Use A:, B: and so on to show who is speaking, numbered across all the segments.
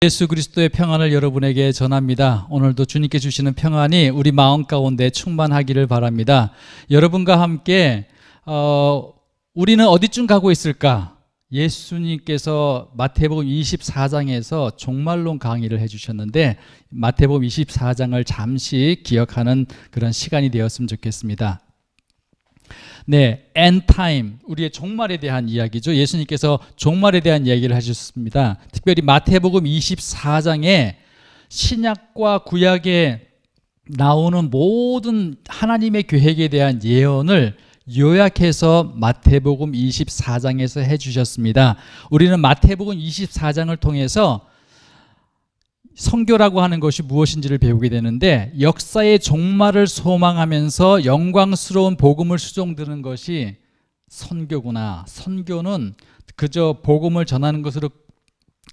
A: 예수 그리스도의 평안을 여러분에게 전합니다. 오늘도 주님께 주시는 평안이 우리 마음 가운데 충만하기를 바랍니다. 여러분과 함께 우리는 어디쯤 가고 있을까? 예수님께서 마태복음 24장에서 종말론 강의를 해주셨는데 마태복음 24장을 잠시 기억하는 그런 시간이 되었으면 좋겠습니다. 네, end time, 우리의 종말에 대한 이야기죠. 예수님께서 종말에 대한 이야기를 하셨습니다. 특별히 마태복음 24장에 신약과 구약에 나오는 모든 하나님의 계획에 대한 예언을 요약해서 마태복음 24장에서 해주셨습니다. 우리는 마태복음 24장을 통해서 선교라고 하는 것이 무엇인지를 배우게 되는데, 역사의 종말을 소망하면서 영광스러운 복음을 수종드는 것이 선교구나. 선교는 그저 복음을 전하는 것으로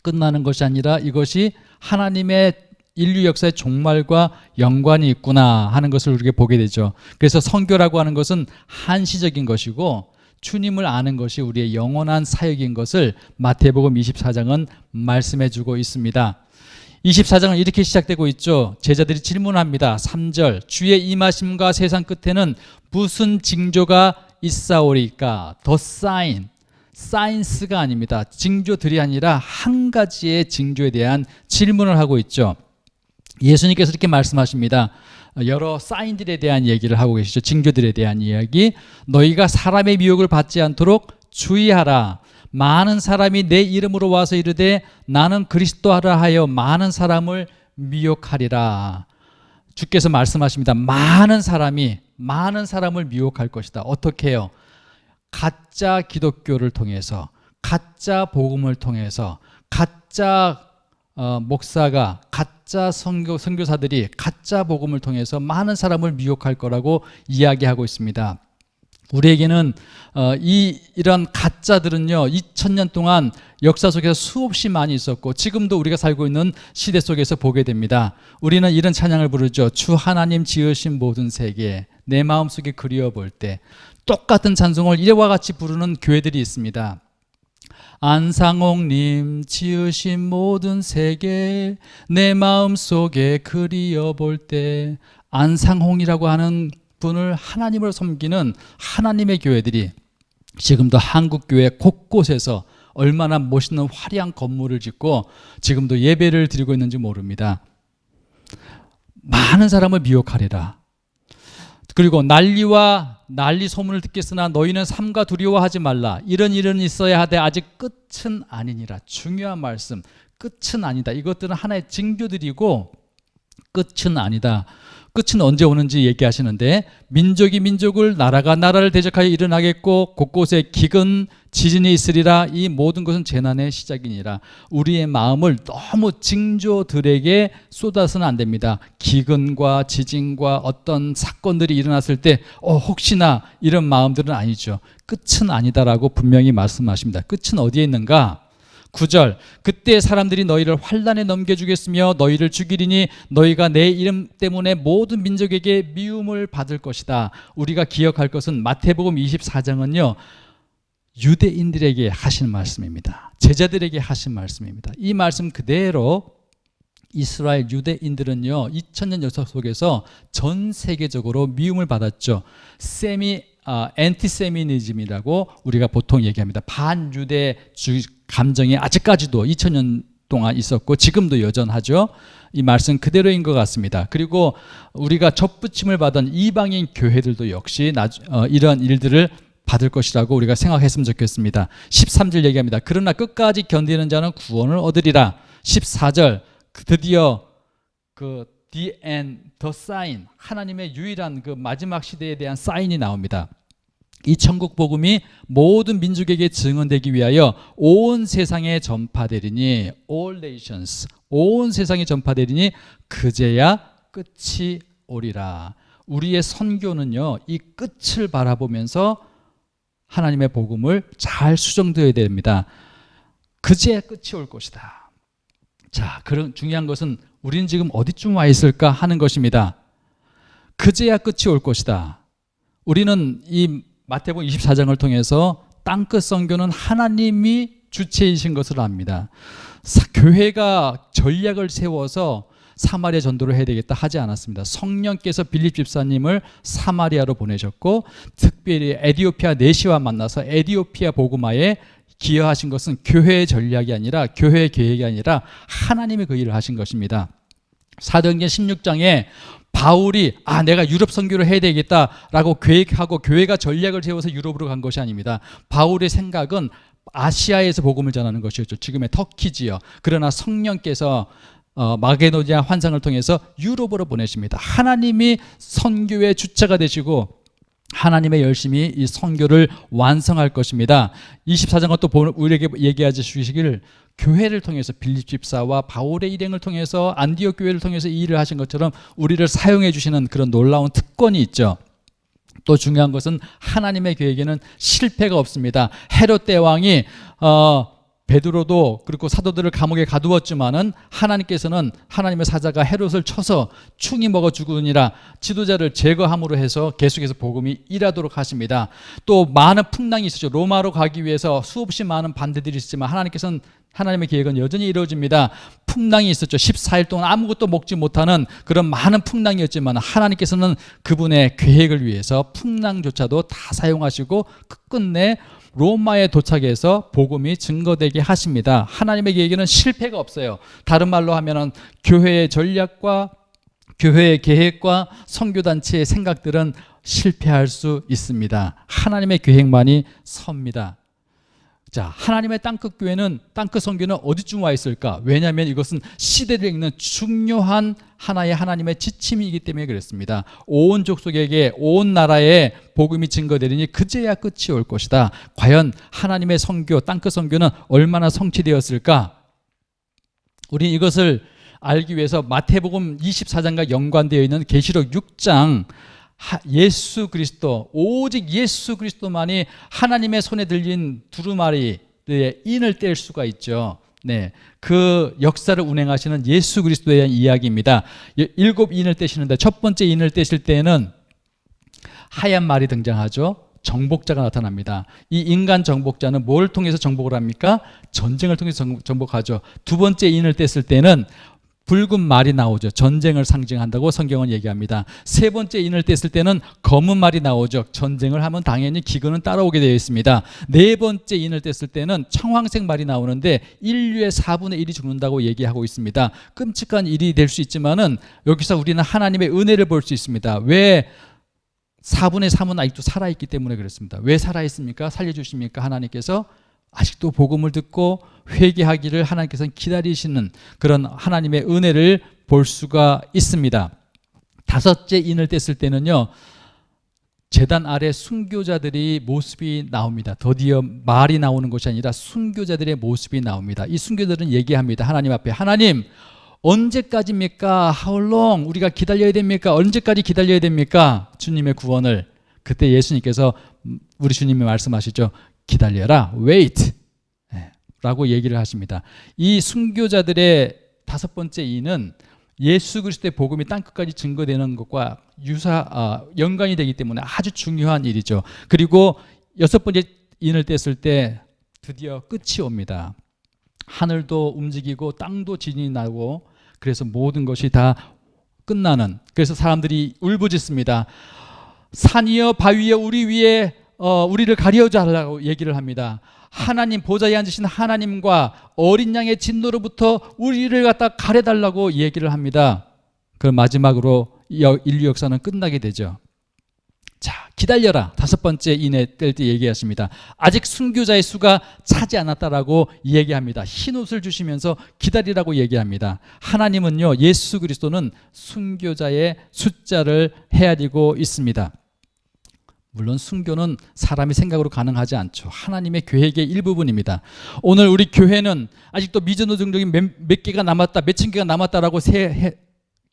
A: 끝나는 것이 아니라 이것이 하나님의 인류 역사의 종말과 연관이 있구나 하는 것을 우리가 보게 되죠. 그래서 선교라고 하는 것은 한시적인 것이고 주님을 아는 것이 우리의 영원한 사역인 것을 마태복음 24장은 말씀해 주고 있습니다. 24장은 이렇게 시작되고 있죠. 제자들이 질문합니다. 3절, 주의 임하심과 세상 끝에는 무슨 징조가 있사오리까? The sign, 사이언스가 아닙니다. 징조들이 아니라 한 가지의 징조에 대한 질문을 하고 있죠. 예수님께서 이렇게 말씀하십니다. 여러 사인들에 대한 얘기를 하고 계시죠. 징조들에 대한 이야기. 너희가 사람의 미혹을 받지 않도록 주의하라. 많은 사람이 내 이름으로 와서 이르되 나는 그리스도라 하여 많은 사람을 미혹하리라. 주께서 말씀하십니다. 많은 사람을 미혹할 것이다. 어떻게 해요? 가짜 기독교를 통해서, 가짜 복음을 통해서, 가짜 목사가, 가짜 선교사들이 가짜 복음을 통해서 많은 사람을 미혹할 거라고 이야기하고 있습니다. 우리에게는 이런 가짜들은요 2000년 동안 역사 속에서 수없이 많이 있었고 지금도 우리가 살고 있는 시대 속에서 보게 됩니다. 우리는 이런 찬양을 부르죠. 주 하나님 지으신 모든 세계 내 마음속에 그리워 볼 때. 똑같은 찬송을 이와 같이 부르는 교회들이 있습니다. 안상홍님 지으신 모든 세계 내 마음속에 그리워 볼 때. 안상홍이라고 하는 분을 하나님을 섬기는 하나님의 교회들이 지금도 한국교회 곳곳에서 얼마나 멋있는 화려한 건물을 짓고 지금도 예배를 드리고 있는지 모릅니다. 많은 사람을 미혹하리라. 그리고 난리 소문을 듣겠으나 너희는 삼가 두려워하지 말라. 이런 일은 있어야 하되 아직 끝은 아니니라. 중요한 말씀. 끝은 아니다. 이것들은 하나의 징조들이고 끝은 아니다. 끝은 언제 오는지 얘기하시는데, 민족이 민족을, 나라가 나라를 대적하여 일어나겠고 곳곳에 기근 지진이 있으리라. 이 모든 것은 재난의 시작이니라. 우리의 마음을 너무 징조들에게 쏟아서는 안 됩니다. 기근과 지진과 어떤 사건들이 일어났을 때 혹시나 이런 마음들은 아니죠. 끝은 아니다라고 분명히 말씀하십니다. 끝은 어디에 있는가? 9절, 그때 사람들이 너희를 환난에 넘겨주겠으며 너희를 죽이리니 너희가 내 이름 때문에 모든 민족에게 미움을 받을 것이다. 우리가 기억할 것은 마태복음 24장은요 유대인들에게 하신 말씀입니다. 제자들에게 하신 말씀입니다. 이 말씀 그대로 이스라엘 유대인들은요 2000년 역사 속에서 전 세계적으로 미움을 받았죠. 엔티세미니즘이라고 우리가 보통 얘기합니다. 반유대주의 감정이 아직까지도 2000년 동안 있었고 지금도 여전하죠. 이 말씀 그대로인 것 같습니다. 그리고 우리가 접붙임을 받은 이방인 교회들도 역시 이런 일들을 받을 것이라고 우리가 생각했으면 좋겠습니다. 13절 얘기합니다. 그러나 끝까지 견디는 자는 구원을 얻으리라. 14절, 드디어 the end, the sign, 하나님의 유일한 그 마지막 시대에 대한 사인이 나옵니다. 이 천국 복음이 모든 민족에게 증언되기 위하여 온 세상에 전파되리니, all nations, 온 세상에 전파되리니 그제야 끝이 오리라. 우리의 선교는요 이 끝을 바라보면서 하나님의 복음을 잘 수정되어야 됩니다. 그제야 끝이 올 것이다. 자, 그런 중요한 것은 우리는 지금 어디쯤 와 있을까 하는 것입니다. 그제야 끝이 올 것이다. 우리는 이 마태복음 24장을 통해서 땅끝 선교는 하나님이 주체이신 것을 압니다. 교회가 전략을 세워서 사마리아 전도를 해야 되겠다 하지 않았습니다. 성령께서 빌립 집사님을 사마리아로 보내셨고 특별히 에디오피아 내시와 만나서 에디오피아 복음화에 기여하신 것은 교회의 전략이 아니라 교회의 계획이 아니라 하나님이 그 일을 하신 것입니다. 사도행전 16장에 바울이 내가 유럽 선교를 해야 되겠다라고 계획하고 교회가 전략을 세워서 유럽으로 간 것이 아닙니다. 바울의 생각은 아시아에서 복음을 전하는 것이었죠. 지금의 터키지요. 그러나 성령께서 마게도니아 환상을 통해서 유럽으로 보내십니다. 하나님이 선교의 주체가 되시고 하나님의 열심히 이 선교를 완성할 것입니다. 24장은 또 우리에게 얘기해 주시기를 교회를 통해서 빌립 집사와 바울의 일행을 통해서 안디옥 교회를 통해서 이 일을 하신 것처럼 우리를 사용해 주시는 그런 놀라운 특권이 있죠. 또 중요한 것은 하나님의 계획에는 실패가 없습니다. 헤롯 대왕이 베드로도 그리고 사도들을 감옥에 가두었지만은 하나님께서는 하나님의 사자가 헤롯을 쳐서 충이 먹어 죽으니라 지도자를 제거함으로 해서 계속해서 복음이 일하도록 하십니다. 또 많은 풍랑이 있었죠. 로마로 가기 위해서 수없이 많은 반대들이 있었지만 하나님께서는 하나님의 계획은 여전히 이루어집니다. 풍랑이 있었죠. 14일 동안 아무것도 먹지 못하는 그런 많은 풍랑이었지만 하나님께서는 그분의 계획을 위해서 풍랑조차도 다 사용하시고 끝끝내 로마에 도착해서 복음이 증거되게 하십니다. 하나님의 계획에는 실패가 없어요. 다른 말로 하면은 교회의 전략과 교회의 계획과 선교단체의 생각들은 실패할 수 있습니다. 하나님의 계획만이 섭니다. 자, 하나님의 땅끝 교회는 땅끝 선교는 어디쯤 와 있을까? 왜냐하면 이것은 시대를 읽는 중요한 하나의 하나님의 지침이기 때문에 그랬습니다. 온 족속에게 온 나라에 복음이 증거되리니 그제야 끝이 올 것이다. 과연 하나님의 선교, 땅끝 선교는 얼마나 성취되었을까? 우리 이것을 알기 위해서 마태복음 24장과 연관되어 있는 계시록 6장 예수 그리스도, 오직 예수 그리스도만이 하나님의 손에 들린 두루마리의 인을 뗄 수가 있죠. 네, 그 역사를 운행하시는 예수 그리스도에 대한 이야기입니다. 7 인을 떼시는데 첫 번째 인을 떼실 때는 하얀 말이 등장하죠. 정복자가 나타납니다. 이 인간 정복자는 뭘 통해서 정복을 합니까? 전쟁을 통해서 정복하죠. 두 번째 인을 뗐을 때는 붉은 말이 나오죠. 전쟁을 상징한다고 성경은 얘기합니다. 세 번째 인을 뗐을 때는 검은 말이 나오죠. 전쟁을 하면 당연히 기근은 따라오게 되어 있습니다. 네 번째 인을 뗐을 때는 청황색 말이 나오는데 인류의 4분의 1이 죽는다고 얘기하고 있습니다. 끔찍한 일이 될 수 있지만은 여기서 우리는 하나님의 은혜를 볼 수 있습니다. 왜 4분의 3은 아직도 살아있기 때문에 그렇습니다. 왜 살아있습니까? 살려주십니까? 하나님께서 아직도 복음을 듣고 회개하기를 하나님께서는 기다리시는 그런 하나님의 은혜를 볼 수가 있습니다. 다섯째 인을 뗐을 때는요, 제단 아래 순교자들이 모습이 나옵니다. 드디어 말이 나오는 것이 아니라 순교자들의 모습이 나옵니다. 이 순교자들은 얘기합니다. 하나님 앞에, 하나님 언제까지입니까? How long? 우리가 기다려야 됩니까? 언제까지 기다려야 됩니까? 주님의 구원을. 그때 예수님께서 우리 주님이 말씀하시죠. 기다려라, wait 라고 얘기를 하십니다. 이 순교자들의 다섯 번째 인은 예수 그리스도의 복음이 땅끝까지 증거되는 것과 연관이 되기 때문에 아주 중요한 일이죠. 그리고 여섯 번째 인을 뗐을 때 드디어 끝이 옵니다. 하늘도 움직이고 땅도 진이 나고 그래서 모든 것이 다 끝나는, 그래서 사람들이 울부짖습니다. 산이여 바위여 우리를 가려져 하라고 얘기를 합니다. 하나님 보좌에 앉으신 하나님과 어린 양의 진노로부터 우리를 갖다 가려달라고 얘기를 합니다. 그 마지막으로 인류 역사는 끝나게 되죠. 자, 기다려라. 다섯 번째 인에 뗄 때 얘기하십니다. 아직 순교자의 수가 차지 않았다라고 얘기합니다. 흰 옷을 주시면서 기다리라고 얘기합니다. 하나님은요, 예수 그리스도는 순교자의 숫자를 헤아리고 있습니다. 물론 순교는 사람의 생각으로 가능하지 않죠. 하나님의 계획의 일부분입니다. 오늘 우리 교회는 아직도 미전노동적인 몇 개가 남았다, 몇천 개가 남았다라고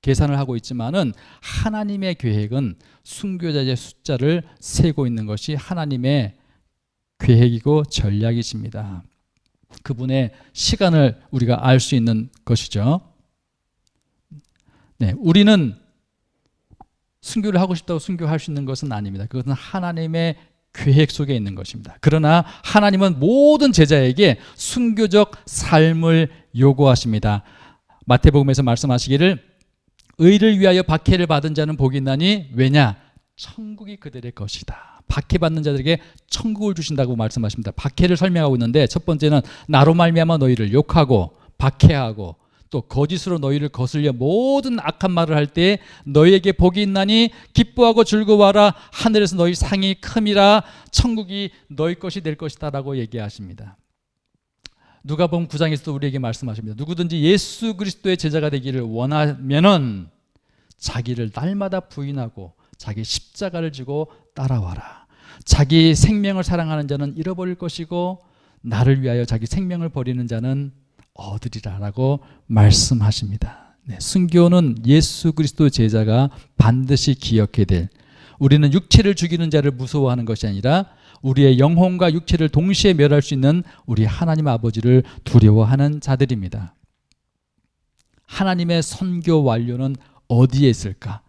A: 계산을 하고 있지만은 하나님의 계획은 순교자의 숫자를 세고 있는 것이 하나님의 계획이고 전략이십니다. 그분의 시간을 우리가 알 수 있는 것이죠. 네, 우리는 순교를 하고 싶다고 순교할 수 있는 것은 아닙니다. 그것은 하나님의 계획 속에 있는 것입니다. 그러나 하나님은 모든 제자에게 순교적 삶을 요구하십니다. 마태복음에서 말씀하시기를 의를 위하여 박해를 받은 자는 복이 있나니 왜냐? 천국이 그들의 것이다. 박해받는 자들에게 천국을 주신다고 말씀하십니다. 박해를 설명하고 있는데 첫 번째는 나로 말미암아 너희를 욕하고 박해하고 또 거짓으로 너희를 거슬려 모든 악한 말을 할 때 너희에게 복이 있나니 기뻐하고 즐거워하라. 하늘에서 너희 상이 큼이라. 천국이 너희 것이 될 것이다 라고 얘기하십니다. 누가복음 9장에서도 우리에게 말씀하십니다. 누구든지 예수 그리스도의 제자가 되기를 원하면은 자기를 날마다 부인하고 자기 십자가를 지고 따라와라. 자기 생명을 사랑하는 자는 잃어버릴 것이고 나를 위하여 자기 생명을 버리는 자는 얻으리라라고 말씀하십니다. 네, 순교는 예수 그리스도 제자가 반드시 기억해야 될, 우리는 육체를 죽이는 자를 무서워하는 것이 아니라 우리의 영혼과 육체를 동시에 멸할 수 있는 우리 하나님 아버지를 두려워하는 자들입니다. 하나님의 선교 완료는 어디에 있을까?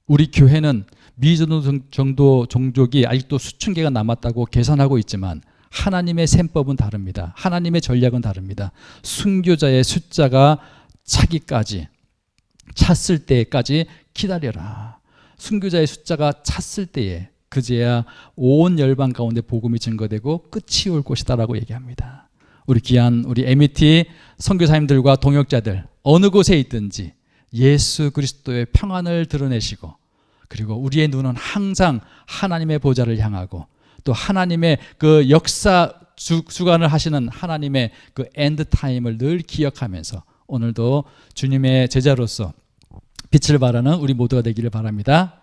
A: 우리 교회는 미전도 정도 종족이 아직도 수천 개가 남았다고 계산하고 있지만 하나님의 셈법은 다릅니다. 하나님의 전략은 다릅니다. 순교자의 숫자가 차기까지, 찼을 때까지 기다려라. 순교자의 숫자가 찼을 때에 그제야 온 열방 가운데 복음이 증거되고 끝이 올 것이다라고 얘기합니다. 우리 귀한 우리 MET 선교사님들과 동역자들 어느 곳에 있든지 예수 그리스도의 평안을 드러내시고, 그리고 우리의 눈은 항상 하나님의 보좌를 향하고 또 하나님의 그 역사 주관을 하시는 하나님의 그 엔드 타임을 늘 기억하면서 오늘도 주님의 제자로서 빛을 발하는 우리 모두가 되기를 바랍니다.